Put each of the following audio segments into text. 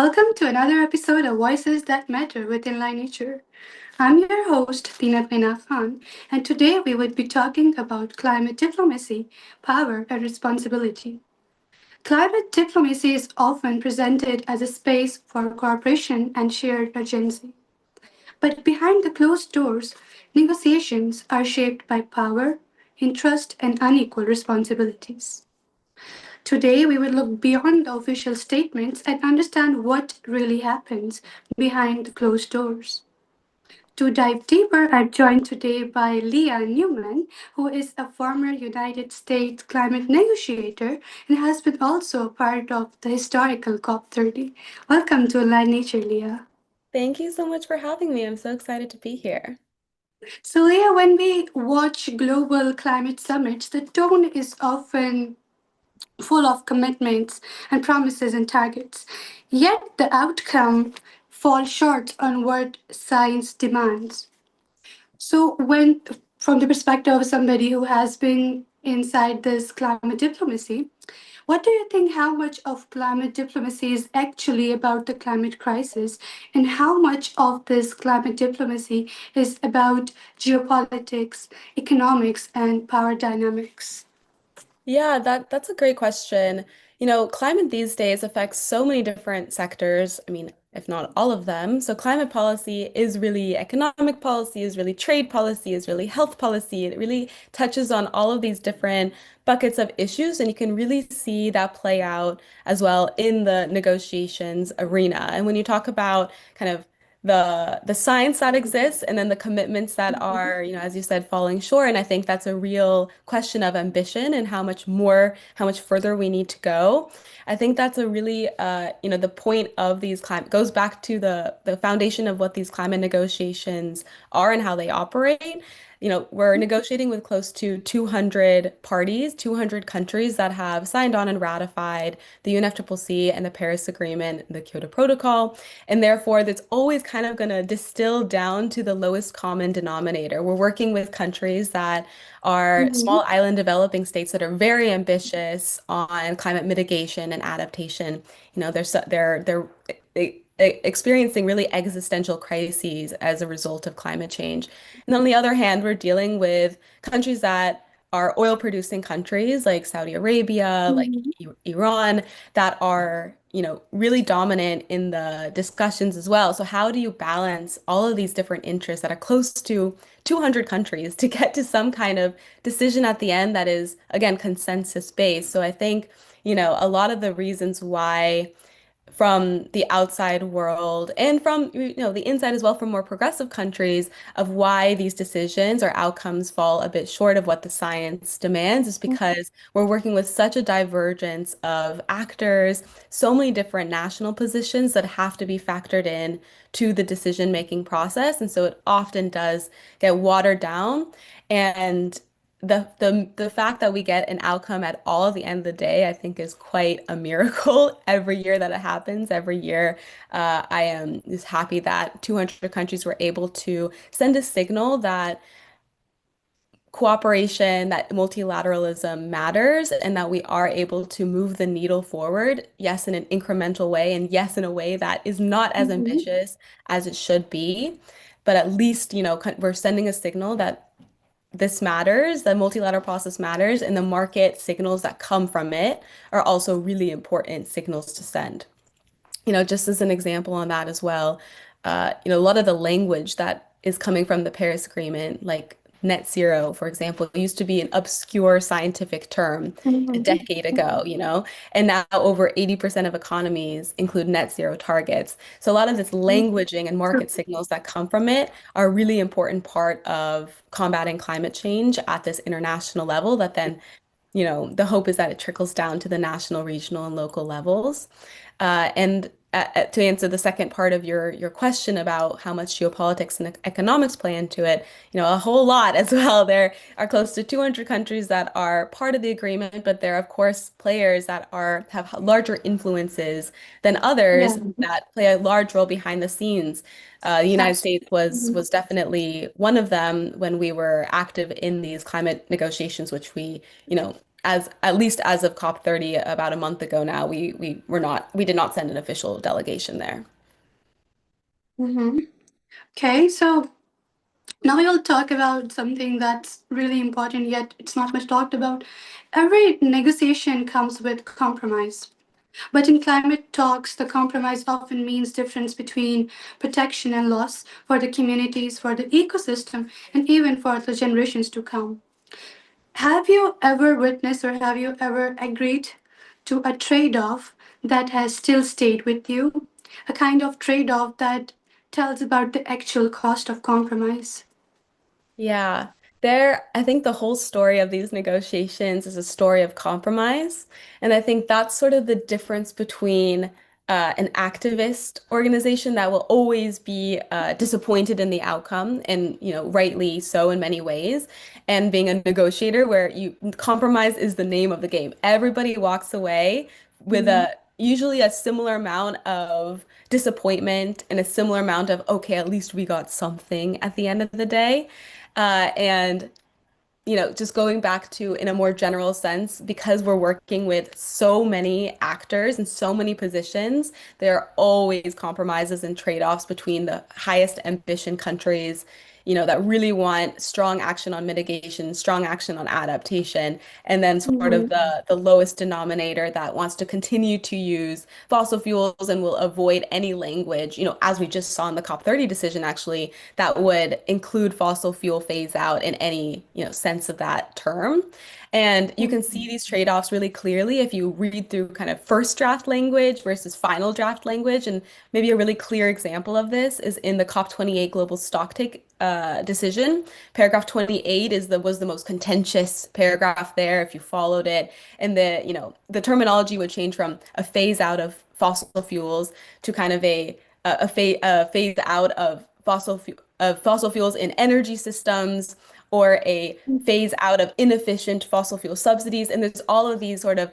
Welcome to another episode of Voices That Matter with Enlinature. I'm your host, Tina Khan, and today we would be talking about climate diplomacy, power, and responsibility. Climate diplomacy is often presented as a space for cooperation and shared urgency. But behind the closed doors, negotiations are shaped by power, interest, and unequal responsibilities. Today, we will look beyond the official statements and understand what really happens behind the closed doors. To dive deeper, I'm joined today by Lia Newman, who is a former United States climate negotiator and has been also a part of the historical COP30. Welcome to Align Nature, Leah. Thank you so much for having me. I'm so excited to be here. So, Leah, when we watch global climate summits, the tone is often full of commitments and promises and targets. Yet the outcome falls short on what science demands. So, when from the perspective of somebody who has been inside this climate diplomacy, what do you think how much of climate diplomacy is actually about the climate crisis, and how much of this climate diplomacy is about geopolitics, economics, and power dynamics? Yeah, that's a great question. Climate these days affects so many different sectors. I mean, if not all of them. So climate policy is really economic policy, is really trade policy, is really health policy. It really touches on all of these different buckets of issues, and you can really see that play out as well in the negotiations arena. And when you talk about kind of the science that exists and then the commitments that are, as you said, falling short. And I think that's a real question of ambition and how much further we need to go. I think that's a really, the point of these climate goes back to the foundation of what these climate negotiations are and how they operate. We're negotiating with close to 200 parties, 200 countries that have signed on and ratified the UNFCCC and the Paris Agreement, the Kyoto Protocol. And therefore, that's always kind of going to distill down to the lowest common denominator. We're working with countries that are Mhm. small island developing states that are very ambitious on climate mitigation and adaptation. They're experiencing really existential crises as a result of climate change. And on the other hand, we're dealing with countries that are oil producing countries like Saudi Arabia, like Mhm. Iran, that are, really dominant in the discussions as well. So how do you balance all of these different interests that are close to 200 countries to get to some kind of decision at the end that is, again, consensus based? So I think, a lot of the reasons why from the outside world and from the inside as well from more progressive countries of why these decisions or outcomes fall a bit short of what the science demands is because we're working with such a divergence of actors, so many different national positions that have to be factored in to the decision-making process. And so it often does get watered down. And the fact that we get an outcome at all at the end of the day, I think is quite a miracle every year that it happens. Every year, I am just happy that 200 countries were able to send a signal that cooperation, that multilateralism matters, and that we are able to move the needle forward, yes, in an incremental way, and yes, in a way that is not as Mhm. ambitious as it should be. But at least, we're sending a signal that this matters, the multilateral process matters, and the market signals that come from it are also really important signals to send. Just as an example on that as well, a lot of the language that is coming from the Paris Agreement, like net zero, for example, used to be an obscure scientific term a Mhm. decade ago, and now over 80% of economies include net zero targets. So a lot of this languaging and market signals that come from it are a really important part of combating climate change at this international level that then the hope is that it trickles down to the national, regional, and local levels. And to answer the second part of your question about how much geopolitics and economics play into it, a whole lot as well. There are close to 200 countries that are part of the agreement, but there are, of course, players that have larger influences than Yeah, others that play a large role behind the scenes. The United States was absolutely. was definitely one of them when we were active in these climate negotiations, which we, as at least as of COP30 about a month ago now, we did not send an official delegation there. Mm-hmm. Okay, so now we'll talk about something that's really important, yet it's not much talked about. Every negotiation comes with compromise. But in climate talks, the compromise often means difference between protection and loss for the communities, for the ecosystem, and even for the generations to come. Have you ever witnessed or have you ever agreed to a trade off that has still stayed with you? A kind of trade off that tells about the actual cost of compromise. Yeah, I think the whole story of these negotiations is a story of compromise. And I think that's sort of the difference between an activist organization that will always be disappointed in the outcome, and, rightly so in many ways, and being a negotiator where compromise is the name of the game. Everybody walks away with Mhm. a usually a similar amount of disappointment and a similar amount of, okay, at least we got something at the end of the day. And just going back to in a more general sense, because we're working with so many actors and so many positions, there are always compromises and trade-offs between the highest ambition countries, that really want strong action on mitigation, strong action on adaptation, and then sort of Mhm. the lowest denominator that wants to continue to use fossil fuels and will avoid any language, as we just saw in the COP30 decision, actually, that would include fossil fuel phase out in any, sense of that term. And you can see Mhm. these trade-offs really clearly if you read through kind of first draft language versus final draft language. And maybe a really clear example of this is in the COP28 global stocktake decision. Paragraph 28 was the most contentious paragraph there if you followed it. And the terminology would change from a phase out of fossil fuels to kind of a phase out of fossil fuels in energy systems, or a phase out of inefficient fossil fuel subsidies. And there's all of these sort of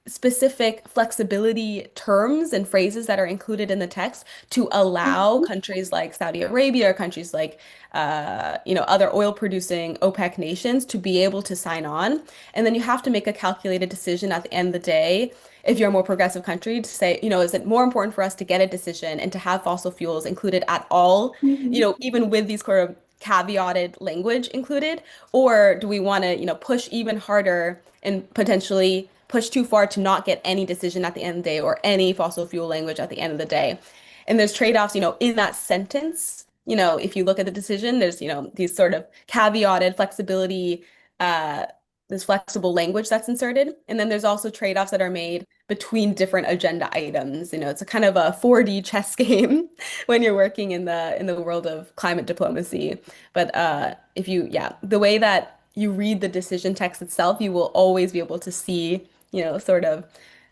specific flexibility terms and phrases that are included in the text to allow countries like Saudi Arabia or countries like other oil producing OPEC nations to be able to sign on. And then you have to make a calculated decision at the end of the day, if you're a more progressive country, to say, is it more important for us to get a decision and to have fossil fuels included at all, Mhm. even with these sort of caveated language included, or do we want to, push even harder and potentially push too far to not get any decision at the end of the day or any fossil fuel language at the end of the day? And there's trade-offs, in that sentence. If you look at the decision, there's, these sort of caveated flexibility, uh, this flexible language that's inserted. And then there's also trade-offs that are made between different agenda items. It's a kind of a 4D chess game when you're working in the world of climate diplomacy. But yeah, the way that you read the decision text itself, you will always be able to see, sort of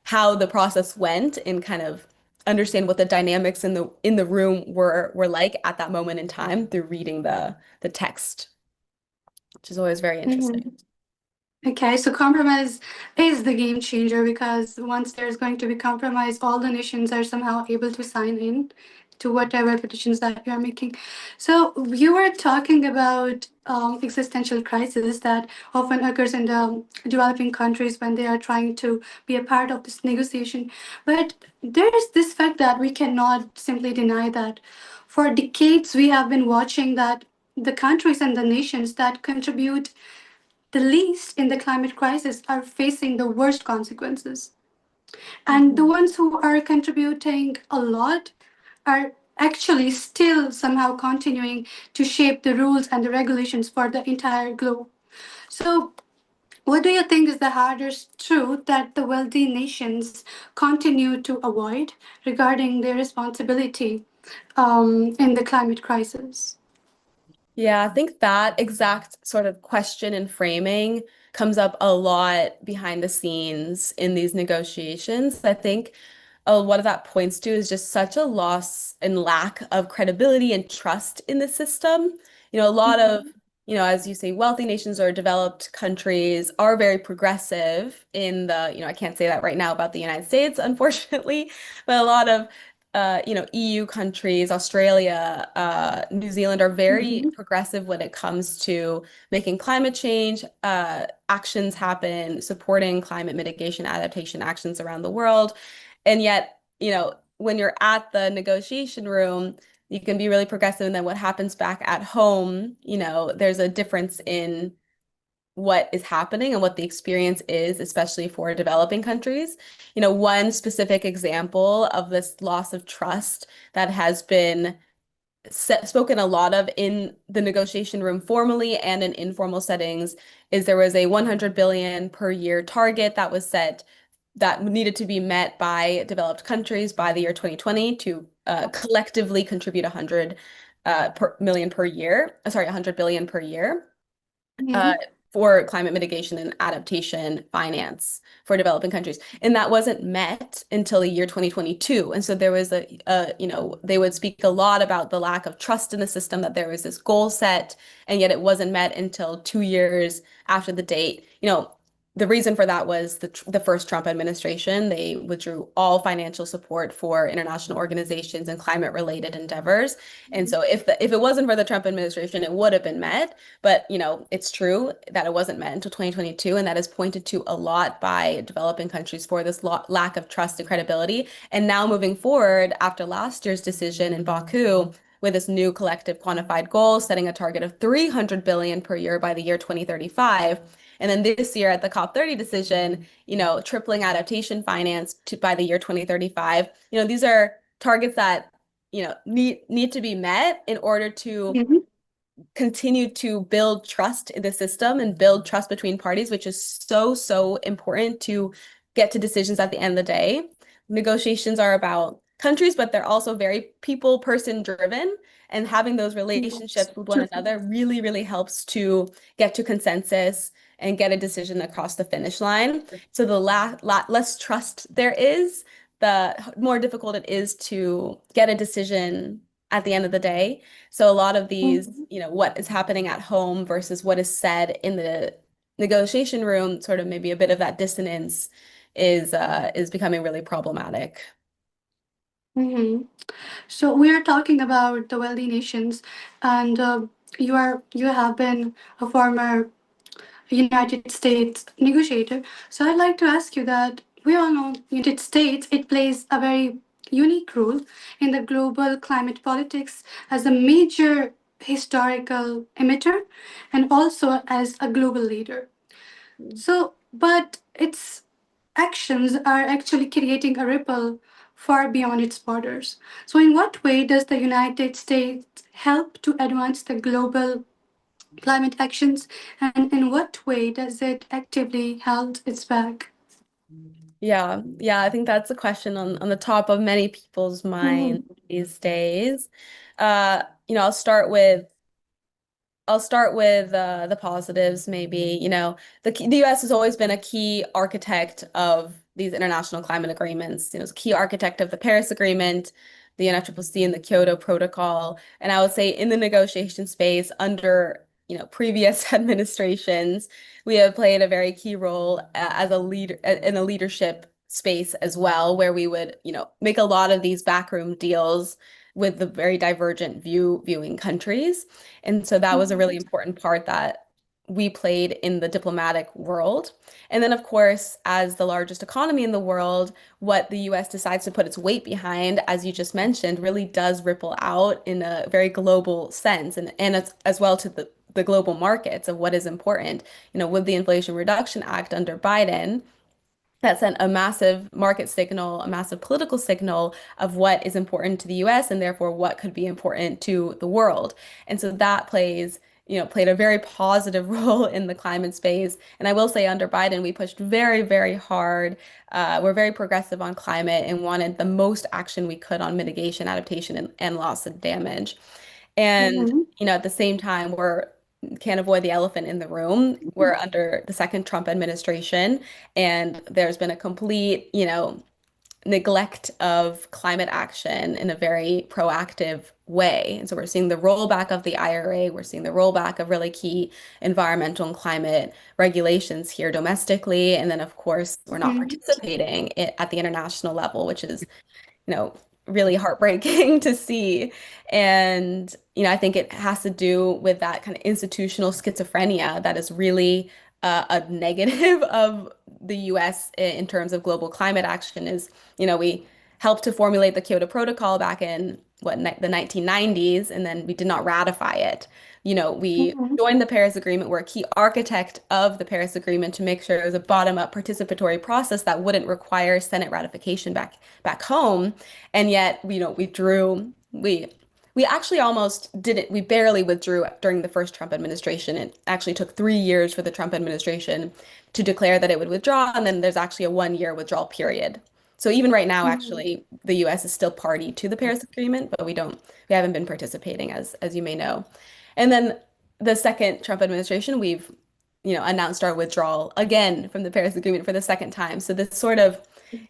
how the process went and kind of understand what the dynamics in the room were like at that moment in time through reading the text, which is always very interesting. Mhm. Okay, so compromise is the game changer because once there's going to be compromise, all the nations are somehow able to sign in to whatever petitions that you are making. So you were talking about existential crisis that often occurs in the developing countries when they are trying to be a part of this negotiation. But there is this fact that we cannot simply deny that for decades we have been watching that the countries and the nations that contribute the least in the climate crisis are facing the worst consequences. And the Mhm. ones who are contributing a lot are actually still somehow continuing to shape the rules and the regulations for the entire globe. So, what do you think is the hardest truth that the wealthy nations continue to avoid regarding their responsibility in the climate crisis? Yeah, I think that exact sort of question and framing comes up a lot behind the scenes in these negotiations. I think what that points to is just such a loss and lack of credibility and trust in the system. A lot of, as you say, wealthy nations or developed countries are very progressive in the, I can't say that right now about the United States, unfortunately, but a lot of EU countries, Australia, New Zealand are very Mhm. progressive when it comes to making climate change actions happen, supporting climate mitigation adaptation actions around the world. And yet, when you're at the negotiation room, you can be really progressive, and then what happens back at home, there's a difference in what is happening and what the experience is, especially for developing countries. One specific example of this loss of trust that has been spoken a lot of in the negotiation room formally and in informal settings is there was a 100 billion per year target that was set that needed to be met by developed countries by the year 2020 to collectively contribute 100 million per year, sorry, 100 billion per year uh, Mhm. for climate mitigation and adaptation finance for developing countries. And that wasn't met until the year 2022. And so there was they would speak a lot about the lack of trust in the system, that there was this goal set, and yet it wasn't met until 2 years after the date. The reason for that was the first Trump administration. They withdrew all financial support for international organizations and climate related endeavors. And so if it wasn't for the Trump administration, it would have been met. But, it's true that it wasn't met until 2022, and that is pointed to a lot by developing countries for this lack of trust and credibility. And now moving forward, after last year's decision in Baku, with this new collective quantified goal, setting a target of 300 billion per year by the year 2035. And then this year at the COP30 decision, tripling adaptation finance to by the year 2035. These are targets that, need to be met in order to Mhm. continue to build trust in the system and build trust between parties, which is so, so important to get to decisions at the end of the day. Negotiations are about countries, but they're also very people person driven. And having those Yes. relationships with one True. another really, really helps to get to consensus and get a decision across the finish line. So the less trust there is, the more difficult it is to get a decision at the end of the day. So a lot of these, Mhm. what is happening at home versus what is said in the negotiation room, sort of maybe a bit of that dissonance is becoming really problematic. Mhm. So we are talking about the wealthy nations, and you have been a former United States negotiator. So I'd like to ask you that we all know United States, it plays a very unique role in the global climate politics as a major historical emitter and also as a global leader. So, but its actions are actually creating a ripple far beyond its borders. So, in what way does the United States help to advance the global climate actions, and in what way does it actively hold its back? Yeah, yeah, I think that's a question on the top of many people's minds Mhm. these days. Uh, you know, I'll start with I'll start with the positives, maybe. The U.S. has always been a key architect of these international climate agreements. It's a key architect of the Paris Agreement, the UNFCCC, and the Kyoto Protocol. And I would say in the negotiation space under, previous administrations, we have played a very key role as a leader in a leadership space as well, where we would, make a lot of these backroom deals with the very divergent viewing countries. And so that was a really important part that we played in the diplomatic world. And then, of course, as the largest economy in the world, what the US decides to put its weight behind, as you just mentioned, really does ripple out in a very global sense and as well to the global markets of what is important. With the Inflation Reduction Act under Biden, that sent a massive market signal, a massive political signal of what is important to the US and therefore what could be important to the world. And so that played a very positive role in the climate space. And I will say under Biden, we pushed very, very hard. We're very progressive on climate and wanted the most action we could on mitigation, adaptation, and loss of damage. And, Mhm. at the same time, we're can't avoid the elephant in the room. We're under the second Trump administration, and there's been a complete, neglect of climate action in a very proactive way. And so we're seeing the rollback of the IRA, we're seeing the rollback of really key environmental and climate regulations here domestically. And then, of course, we're not Mhm. participating at the international level, which is, you know, really heartbreaking to see. And, I think it has to do with that kind of institutional schizophrenia that is really a negative of the US in terms of global climate action is, we helped to formulate the Kyoto Protocol back in the 1990s, and then we did not ratify it. We Mhm. joined the Paris Agreement. We're a key architect of the Paris Agreement to make sure it was a bottom-up participatory process that wouldn't require Senate ratification back home. And yet, we actually almost didn't, we barely withdrew during the first Trump administration. It actually took 3 years for the Trump administration to declare that it would withdraw, and then there's actually a 1 year withdrawal period. So even right now, Mhm. actually, the US is still party to the Paris Agreement, but we haven't been participating as you may know. And then the second Trump administration, we've, announced our withdrawal again from the Paris Agreement for the second time. So this sort of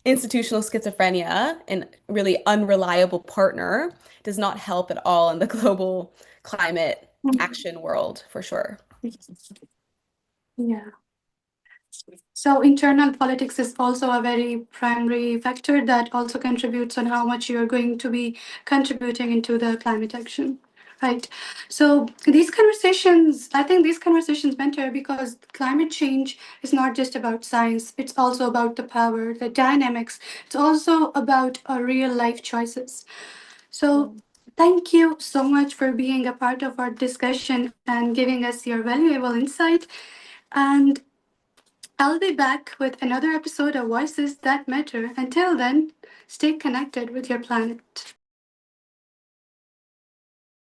institutional schizophrenia and really unreliable partner does not help at all in the global climate Mhm. action world, for sure. Yeah. So internal politics is also a very primary factor that also contributes on how much you're going to be contributing into the climate action. Right. So I think these conversations matter because climate change is not just about science, it's also about the power, the dynamics, it's also about real life choices. So thank you so much for being a part of our discussion and giving us your valuable insight. And I'll be back with another episode of Voices That Matter. Until then, stay connected with your planet.